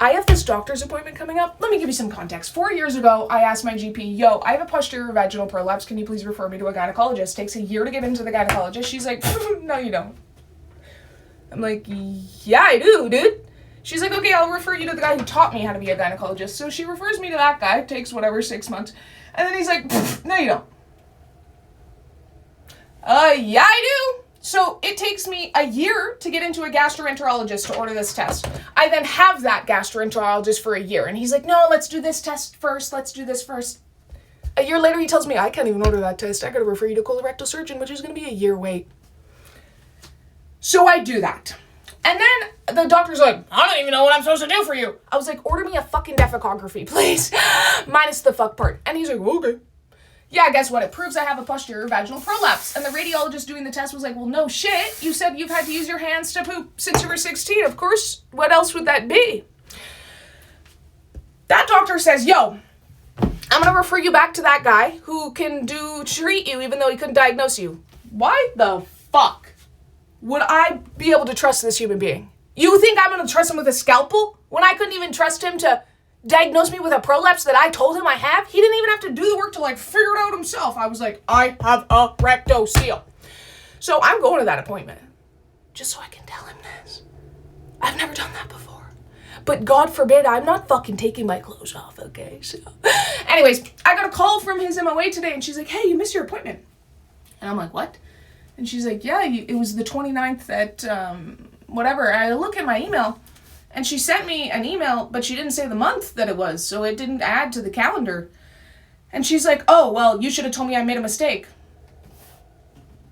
I have this doctor's appointment coming up. Let me give you some context. 4 years ago, I asked my GP, yo, I have a posterior vaginal prolapse. Can you please refer me to a gynecologist? Takes a year to get into the gynecologist. She's like, no, you don't. I'm like, yeah, I do, dude. She's like, okay, I'll refer you to the guy who taught me how to be a gynecologist. So she refers me to that guy. It takes whatever, 6 months. And then he's like, no, you don't. Yeah, I do. So it takes me a year to get into a gastroenterologist to order this test. I then have that gastroenterologist for a year. And he's like, no, let's do this test first. Let's do this first. A year later, he tells me, I can't even order that test. I got to refer you to a colorectal surgeon, which is going to be a year wait. So I do that. And then the doctor's like, I don't even know what I'm supposed to do for you. I was like, order me a fucking defecography, please. Minus the fuck part. And he's like, okay. Yeah, guess what? It proves I have a posterior vaginal prolapse. And the radiologist doing the test was like, well, no shit. You said you've had to use your hands to poop since you were 16. Of course. What else would that be? That doctor says, yo, I'm going to refer you back to that guy who can treat you even though he couldn't diagnose you. Why the fuck would I be able to trust this human being? You think I'm going to trust him with a scalpel when I couldn't even trust him to diagnosed me with a prolapse that I told him I have? He didn't even have to do the work to figure it out himself. I was like, I have a rectocele. So I'm going to that appointment just so I can tell him this. I've never done that before. But God forbid, I'm not fucking taking my clothes off, okay? So anyways, I got a call from his MOA today and she's like, hey, you missed your appointment. And I'm like, what? And she's like, yeah, it was the 29th at whatever. And I look at my email. And she sent me an email, but she didn't say the month that it was, so it didn't add to the calendar. And she's like, oh, well, you should have told me I made a mistake.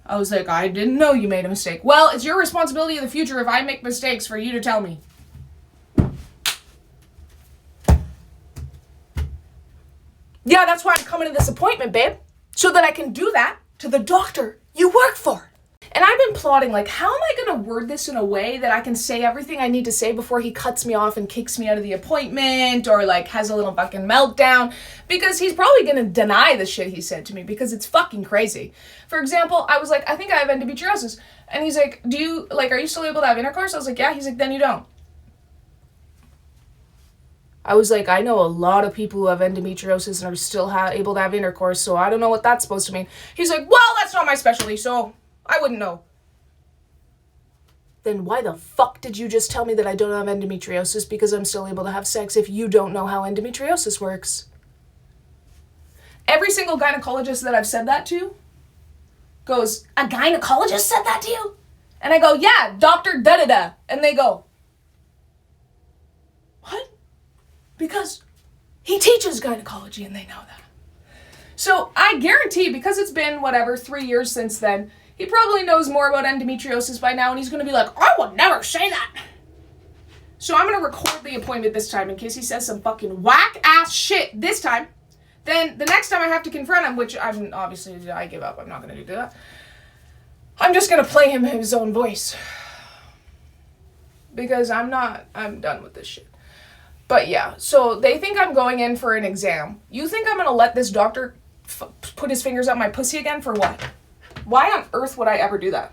I was like, I didn't know you made a mistake. Well, it's your responsibility in the future if I make mistakes for you to tell me. Yeah, that's why I'm coming to this appointment, babe. So that I can do that to the doctor you work for. And I've been plotting, how am I going to word this in a way that I can say everything I need to say before he cuts me off and kicks me out of the appointment or, has a little fucking meltdown? Because he's probably going to deny the shit he said to me because it's fucking crazy. For example, I was like, I think I have endometriosis. And he's like, are you still able to have intercourse? I was like, yeah. He's like, then you don't. I was like, I know a lot of people who have endometriosis and are still able to have intercourse, so I don't know what that's supposed to mean. He's like, well, that's not my specialty, so I wouldn't know. Then why the fuck did you just tell me that I don't have endometriosis because I'm still able to have sex if you don't know how endometriosis works? Every single gynecologist that I've said that to goes, a gynecologist said that to you? And I go, yeah, Dr. Da-da-da. And they go, what? Because he teaches gynecology and they know that. So I guarantee, because it's been, 3 years since then, he probably knows more about endometriosis by now, and he's going to be like, I would never say that. So I'm going to record the appointment this time in case he says some fucking whack-ass shit this time. Then the next time I have to confront him, which I give up. I'm not going to do that. I'm just going to play him his own voice. Because I'm done with this shit. But yeah, so they think I'm going in for an exam. You think I'm going to let this doctor put his fingers up my pussy again for what? Why on earth would I ever do that?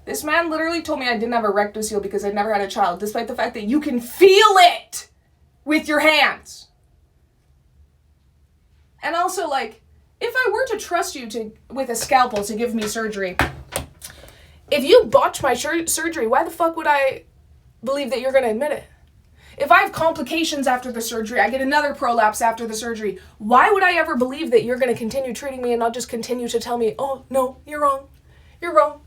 This man literally told me I didn't have a rectocele because I'd never had a child, despite the fact that you can feel it with your hands. And also, if I were to trust you with a scalpel to give me surgery, if you botch my surgery, why the fuck would I believe that you're going to admit it? If I have complications after the surgery, I get another prolapse after the surgery, why would I ever believe that you're going to continue treating me and not just continue to tell me, oh, no, you're wrong. You're wrong.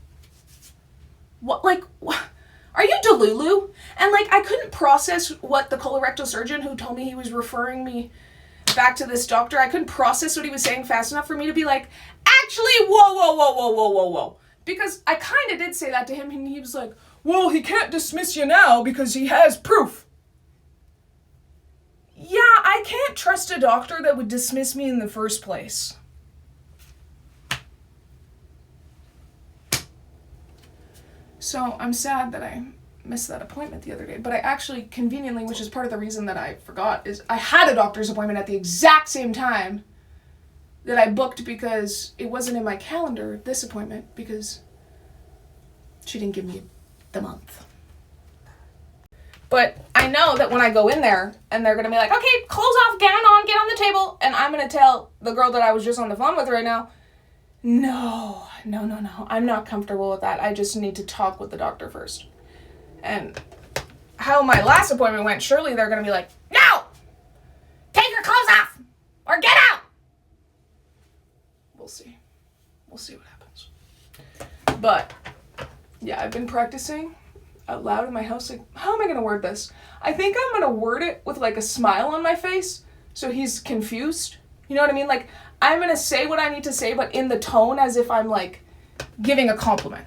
What, are you Delulu? And, I couldn't process what the colorectal surgeon who told me he was referring me back to this doctor, I couldn't process what he was saying fast enough for me to be like, actually, whoa. Because I kind of did say that to him, and he was like, well, he can't dismiss you now because he has proof. Yeah, I can't trust a doctor that would dismiss me in the first place. So I'm sad that I missed that appointment the other day, but I actually conveniently, which is part of the reason that I forgot, is I had a doctor's appointment at the exact same time that I booked because it wasn't in my calendar, this appointment, because she didn't give me the month. But I know that when I go in there and they're going to be like, okay, clothes off, gown on, get on the table. And I'm going to tell the girl that I was just on the phone with right now, no, I'm not comfortable with that. I just need to talk with the doctor first. And how my last appointment went, surely they're going to be like, no, take your clothes off or get out. We'll see. We'll see what happens. But yeah, I've been practicing out loud in my house. Like, how am I going to word this? I think I'm going to word it with like a smile on my face so he's confused. You know what I mean? Like, I'm going to say what I need to say, but in the tone as if I'm like giving a compliment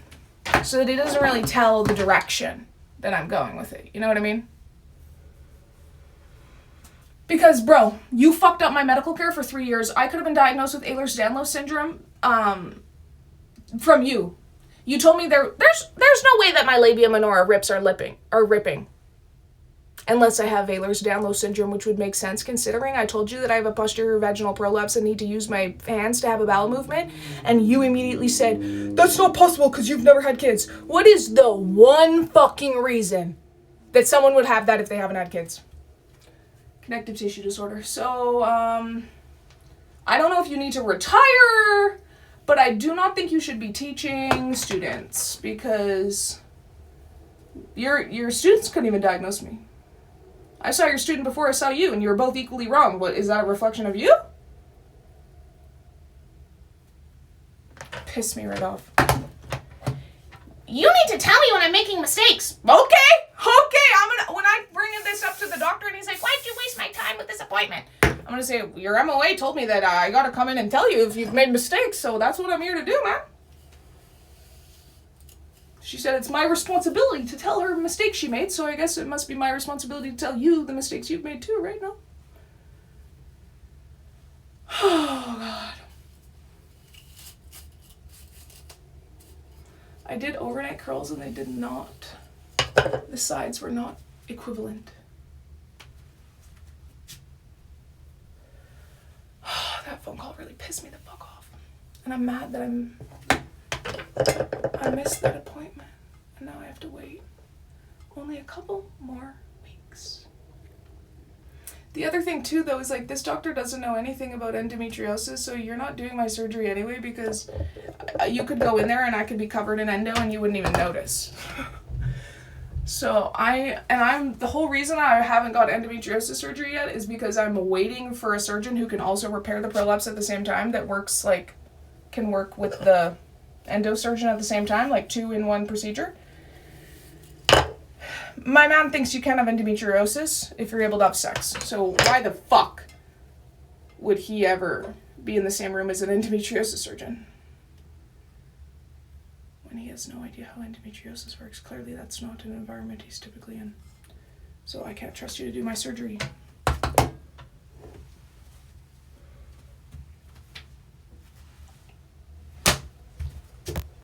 so that he doesn't really tell the direction that I'm going with it. You know what I mean? Because, bro, you fucked up my medical care for 3 years. I could have been diagnosed with Ehlers-Danlos syndrome from you. You told me there's no way that my labia minora rips are ripping. Unless I have Ehlers-Danlos syndrome, which would make sense considering I told you that I have a posterior vaginal prolapse and need to use my hands to have a bowel movement. And you immediately said, that's not possible because you've never had kids. What is the one fucking reason that someone would have that if they haven't had kids? Connective tissue disorder. So, I don't know if you need to retire, but I do not think you should be teaching students because your students couldn't even diagnose me. I saw your student before I saw you, and you were both equally wrong. What, is that a reflection of you? Piss me right off. You need to tell me when I'm making mistakes. Okay. When I bring this up to the doctor and he's like, why'd you waste my time with this appointment? I'm gonna say, your MOA told me that I gotta come in and tell you if you've made mistakes, so that's what I'm here to do, man. She said it's my responsibility to tell her mistakes she made, so I guess it must be my responsibility to tell you the mistakes you've made too, right? No? Oh, God. I did overnight curls and they did not. The sides were not equivalent. That phone call really pissed me the fuck off. And I'm mad that I missed that appointment. And now I have to wait only a couple more weeks. The other thing too though is like this doctor doesn't know anything about endometriosis, so you're not doing my surgery anyway because you could go in there and I could be covered in endo and you wouldn't even notice. So the whole reason I haven't got endometriosis surgery yet is because I'm waiting for a surgeon who can also repair the prolapse at the same time that can work with the endo surgeon at the same time, like 2-in-1 procedure. My man thinks you can't have endometriosis if you're able to have sex. So why the fuck would he ever be in the same room as an endometriosis surgeon? When he has no idea how endometriosis works. Clearly that's not an environment he's typically in. So I can't trust you to do my surgery.